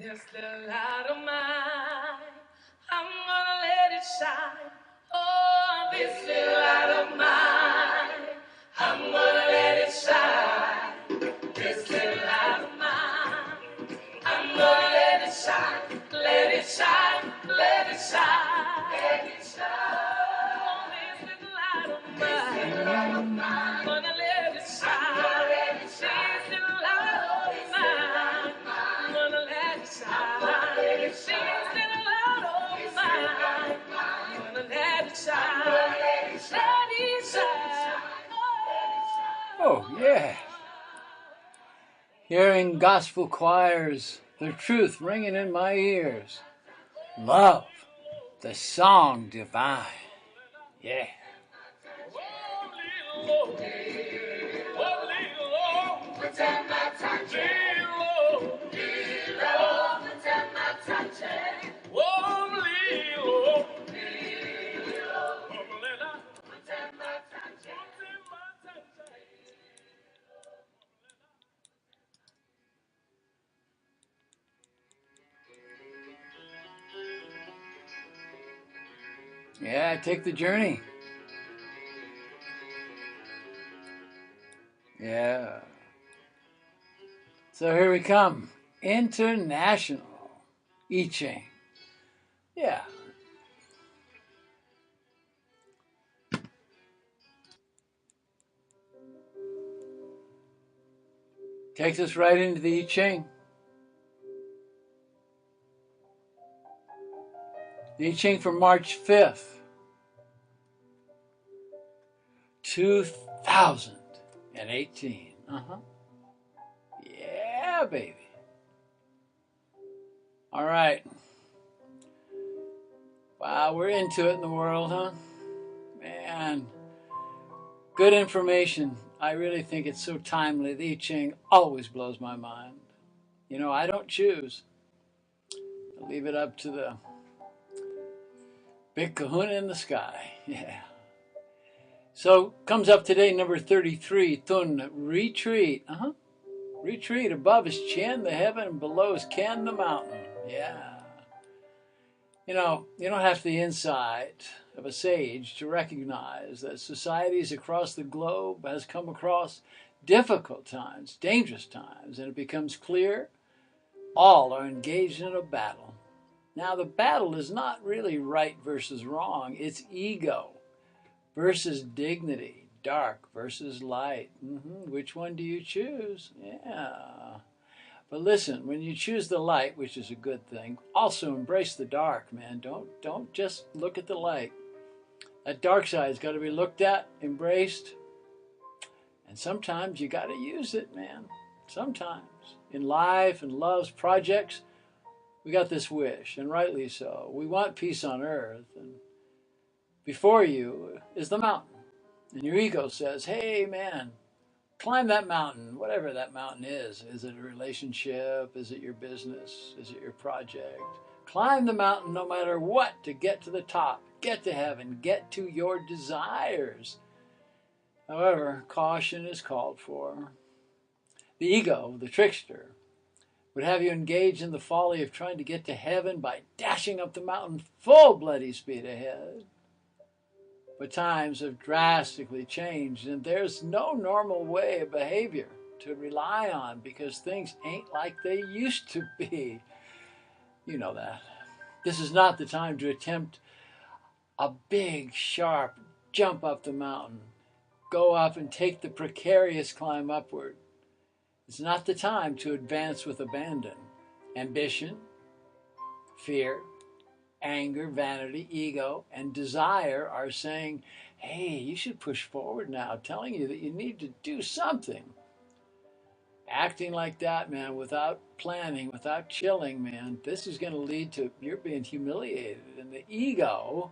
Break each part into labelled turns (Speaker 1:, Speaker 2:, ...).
Speaker 1: This little light of mine, I'm gonna let it shine. Oh, this little light of mine, I'm gonna let it shine. This little light of mine, I'm gonna let it shine. Let it shine, let it shine, let it shine. Oh, this little light of mine, I'm gonna let it shine. This little light of mine, I'm gonna let it shine. This little light of mine, I'm gonna let it shine. Let it shine.
Speaker 2: Oh, yeah. Hearing gospel choirs, the truth ringing in my ears. Love, the song divine. Yeah. Yeah, take the journey. Yeah. So here we come. International. Ching. Yeah. Takes us right into the Ching. The Ching for March 5th, 2018. Yeah, baby. All right. Wow, we're into it in the world, huh? Man, good information. I really think it's so timely. The I Ching always blows my mind. You know, I don't choose. I leave it up to the big kahuna in the sky. Yeah. So, comes up today, number 33, Thun, retreat. Retreat. Above is Chin, the heaven, and below is Ken, the mountain. Yeah. You know, you don't have the insight of a sage to recognize that societies across the globe has come across difficult times, dangerous times, and it becomes clear all are engaged in a battle. Now, the battle is not really right versus wrong. It's ego versus dignity, dark versus light. Which one do you choose? Yeah. But listen, when you choose the light, which is a good thing, also embrace the dark, man. Don't just look at the light. That dark side's got to be looked at, embraced, and sometimes you got to use it, man. Sometimes. In life and love's projects, we got this wish, and rightly so. We want peace on earth, and before you is the mountain. And your ego says, hey, man, climb that mountain, whatever that mountain is. Is it a relationship? Is it your business? Is it your project? Climb the mountain no matter what to get to the top, get to heaven, get to your desires. However, caution is called for. The ego, the trickster, would have you engage in the folly of trying to get to heaven by dashing up the mountain full bloody speed ahead. But times have drastically changed, and there's no normal way of behavior to rely on because things ain't like they used to be. You know that. This is not the time to attempt a big, sharp jump up the mountain, go up and take the precarious climb upward. It's not the time to advance with abandon. Ambition, fear, anger, vanity, ego, and desire are saying, hey, you should push forward now, telling you that you need to do something. Acting like that, man, without planning, without chilling, man, this is going to lead to you're being humiliated. And the ego,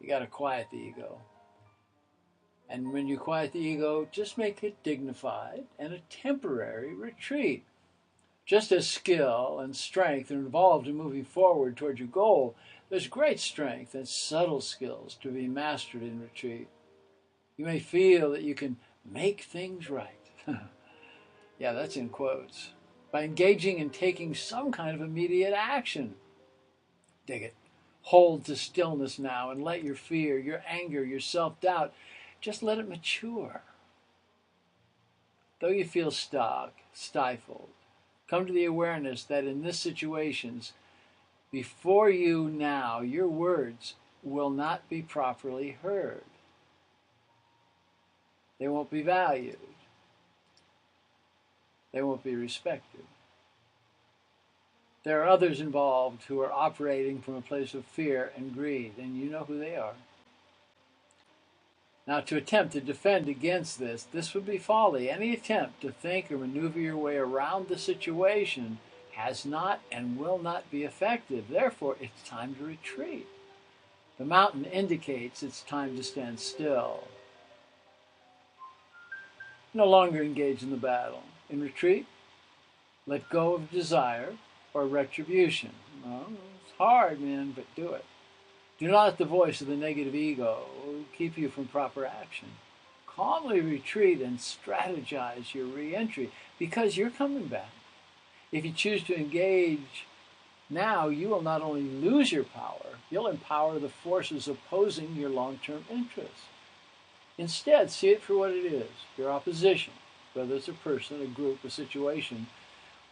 Speaker 2: you got to quiet the ego. And when you quiet the ego, just make it dignified and a temporary retreat. Just as skill and strength are involved in moving forward toward your goal, there's great strength and subtle skills to be mastered in retreat. You may feel that you can make things right. Yeah, that's in quotes. by engaging in taking some kind of immediate action. Dig it. Hold to stillness now and let your fear, your anger, your self-doubt, just let it mature. Though you feel stuck, stifled, come to the awareness that in this situations, before you now, your words will not be properly heard. They won't be valued. They won't be respected. There are others involved who are operating from a place of fear and greed, and you know who they are. Now, to attempt to defend against this would be folly. Any attempt to think or maneuver your way around the situation has not and will not be effective. Therefore, it's time to retreat. The mountain indicates it's time to stand still. No longer engage in the battle. In retreat, let go of desire or retribution. Well, it's hard, man, but do it. Do not let the voice of the negative ego keep you from proper action. Calmly retreat and strategize your re-entry because you're coming back. If you choose to engage now, you will not only lose your power, you'll empower the forces opposing your long-term interests. Instead, see it for what it is, your opposition, whether it's a person, a group, a situation,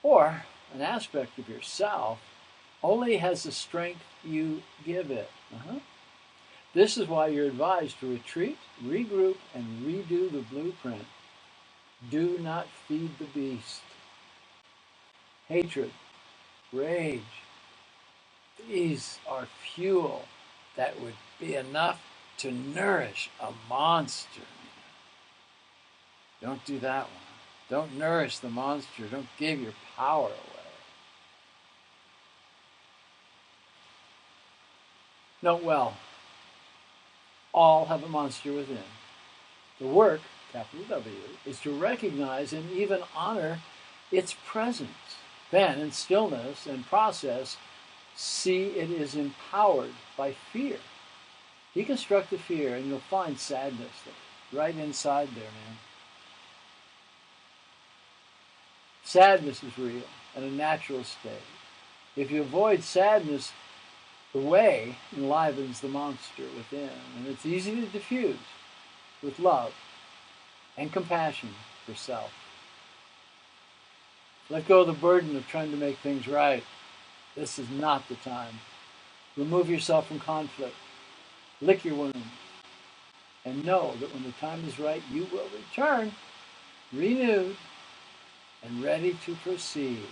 Speaker 2: or an aspect of yourself, only has the strength you give it. This is why you're advised to retreat, regroup, and redo the blueprint. Do not feed the beast. Hatred, rage, these are fuel that would be enough to nourish a monster. Don't do that one. Don't nourish the monster. Don't give your power away. Note well, all have a monster within. The work, capital W, is to recognize and even honor its presence. Then, in stillness and process, see it is empowered by fear. Deconstruct the fear and you'll find sadness right inside there, man. Sadness is real and a natural state. If you avoid sadness, the way enlivens the monster within, and it's easy to diffuse with love and compassion for self. Let go of the burden of trying to make things right. This is not the time. Remove yourself from conflict. Lick your wounds. And know that when the time is right, you will return, renewed, and ready to proceed.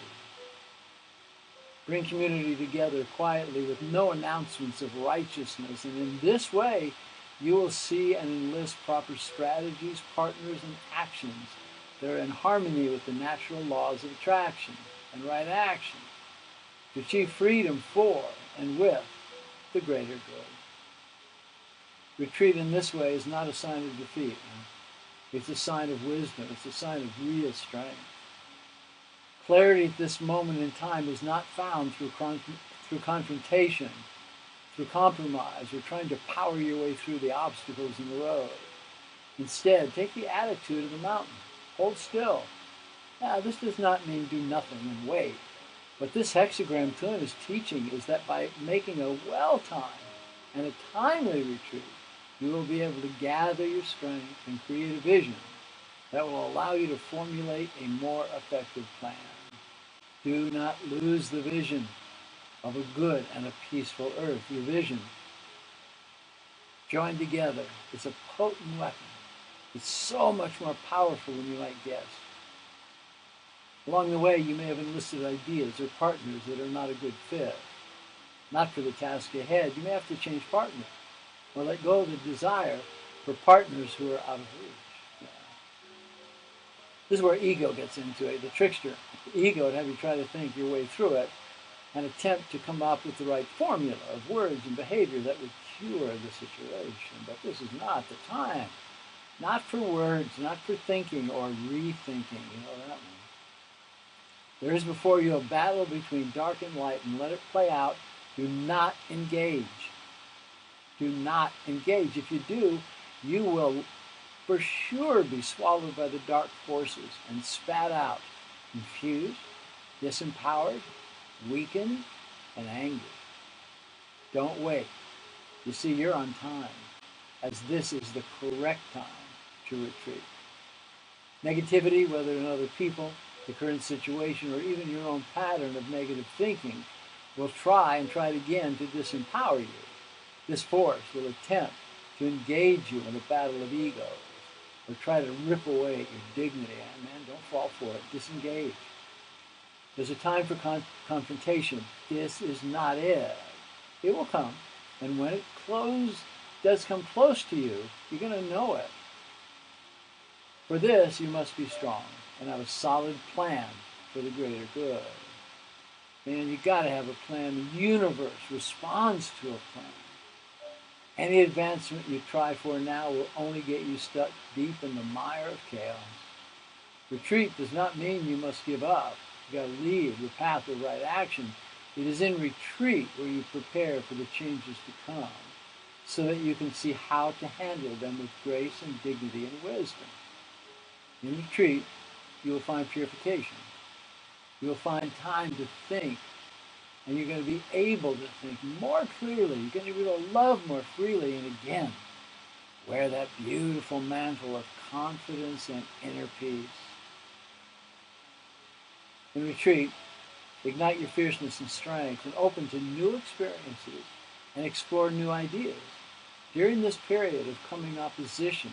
Speaker 2: Bring community together quietly with no announcements of righteousness, and in this way, you will see and enlist proper strategies, partners, and actions that are in harmony with the natural laws of attraction and right action to achieve freedom for and with the greater good. Retreat in this way is not a sign of defeat. It's a sign of wisdom. It's a sign of real strength. Clarity at this moment in time is not found through confrontation, through compromise, or trying to power your way through the obstacles in the road. Instead, take the attitude of the mountain. Hold still. Now, this does not mean do nothing and wait. What this hexagram tune is teaching is that by making a well-timed and a timely retreat, you will be able to gather your strength and create a vision that will allow you to formulate a more effective plan. Do not lose the vision of a good and a peaceful earth. Your vision, joined together, is a potent weapon. It's so much more powerful than you might guess. Along the way, you may have enlisted ideas or partners that are not a good fit. Not for the task ahead. You may have to change partners or let go of the desire for partners who are out of reach. Yeah. This is where ego gets into it, the trickster. The ego would have you try to think your way through it and attempt to come up with the right formula of words and behavior that would cure the situation. But this is not the time. Not for words, not for thinking or rethinking. You know that one. There is before you a battle between dark and light, and let it play out. Do not engage. Do not engage. If you do, you will for sure be swallowed by the dark forces and spat out, confused, disempowered, weakened, and angry. Don't wait. You see, you're on time, as this is the correct time to retreat. Negativity, whether in other people, the current situation, or even your own pattern of negative thinking, will try and try it again to disempower you. This force will attempt to engage you in a battle of egos, or try to rip away at your dignity. And man, don't fall for it. Disengage. There's a time for confrontation. This is not it. It will come, and when it does come close to you, you're going to know it. For this, you must be strong and have a solid plan for the greater good. Man, you got to have a plan. The universe responds to a plan. Any advancement you try for now will only get you stuck deep in the mire of chaos. Retreat does not mean you must give up. You got to leave your path of right action. It is in retreat where you prepare for the changes to come, so that you can see how to handle them with grace and dignity and wisdom. In retreat, you will find purification. You will find time to think, and you're going to be able to think more clearly. You're going to be able to love more freely, and again, wear that beautiful mantle of confidence and inner peace. In retreat, ignite your fierceness and strength and open to new experiences and explore new ideas. During this period of coming opposition,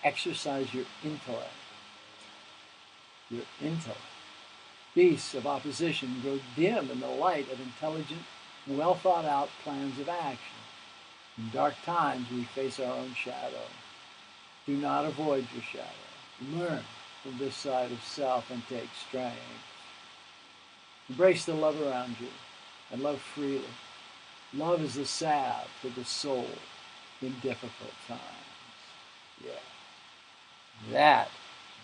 Speaker 2: exercise your intellect. Your intellect. Beasts of opposition grow dim in the light of intelligent, well thought out plans of action. In dark times, we face our own shadow. Do not avoid your shadow. Learn from this side of self and take strength. Embrace the love around you and love freely. Love is the salve for the soul in difficult times. Yeah. That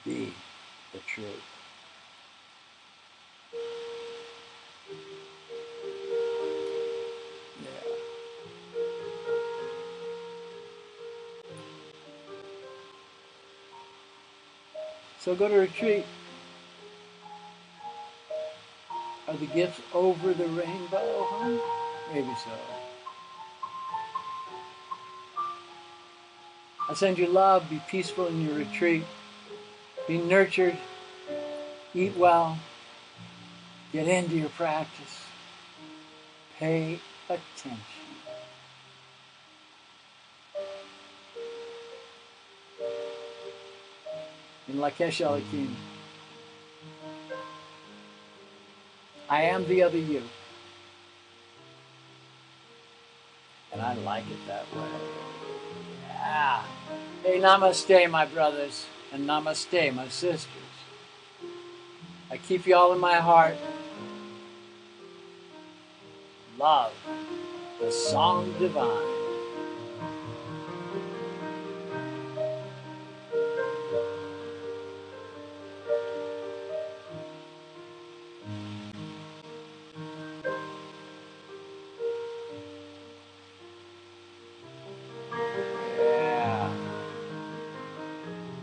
Speaker 2: be the truth. Yeah. So go to retreat. Are the gifts over the rainbow, huh? Maybe so. I send you love. Be peaceful in your retreat. Be nurtured. Eat well. Get into your practice. Pay attention. In Lakesh Alakim, I am the other you. And I like it that way. Yeah. Hey, namaste, my brothers, and namaste, my sisters. I keep you all in my heart. Love, the song divine.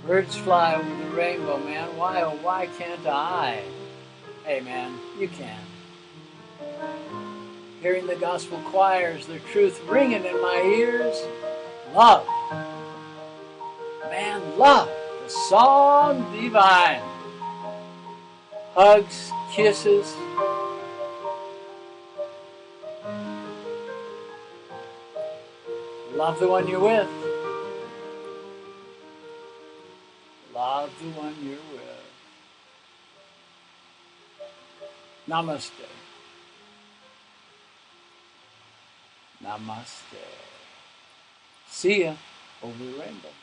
Speaker 2: Birds fly over the rainbow, man. Why, oh, why can't I? Hey, man, you can. Hearing the gospel choirs, their truth ringing in my ears. Love. Man, love. The song divine. Hugs, kisses. Love the one you're with. Love the one you're with. Namaste. Namaste. See ya over the rainbow.